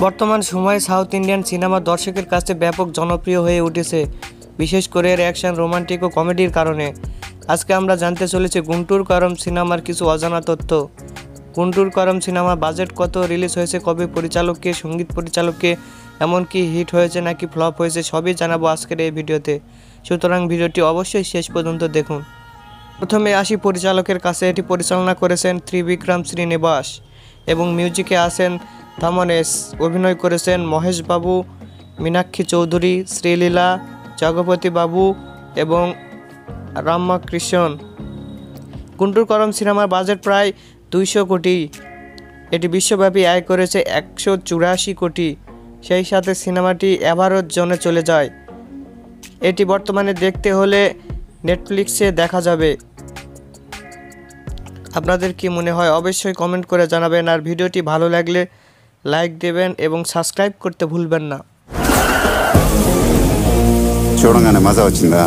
বর্তমান সময়ে south Indian cinema দর্শকের কাছে ব্যাপক জনপ্রিয় হয়ে উঠেছে, বিশেষ করে এর অ্যাকশন, রোমান্টিক ও কমেডির কারণে। আজকে আমরা জানতে চলেছি গুন্টুর কারম সিনেমার কিছু অজানা তথ্য। গুন্টুর কারম সিনেমা বাজেট কত, রিলিজ হয়েছে কবে, পরিচালককে, সঙ্গীত পরিচালককে, এমনকি হিট হয়েছে নাকি ফ্লপ হয়েছে, সবই জানাবো আজকের এই ভিডিওতে। সুতরাং ভিডিওটি অবশ্যই শেষ পর্যন্ত দেখুন। প্রথমে আসি পরিচালকের কাছে। এটি পরিচালনা করেছেন ত্রিবিক্রম শ্রীনিবাস এবং মিউজিকে আছেন থামনেস। অভিনয় করেছেন মহেশ বাবু, মীনাক্ষী চৌধুরী, শ্রীলীলা, জগপতি বাবু এবং রামকৃষ্ণ। গুন্টুর করম সিনেমার বাজেট প্রায় 200 কোটি। এটি বিশ্বব্যাপী আয় করেছে 184 কোটি। সেই সাথে সিনেমাটি এভারেজ জোনে চলে যায়। এটি বর্তমানে দেখতে হলে নেটফ্লিক্সে দেখা যাবে। আপনাদের কি মনে হয় অবশ্যই কমেন্ট করে জানাবেন, আর ভিডিওটি ভালো লাগলে লাইক দেবেন এবং সাবস্ক্রাইব করতে ভুলবেন না। చూడంగానే మజా వచ్చిందా?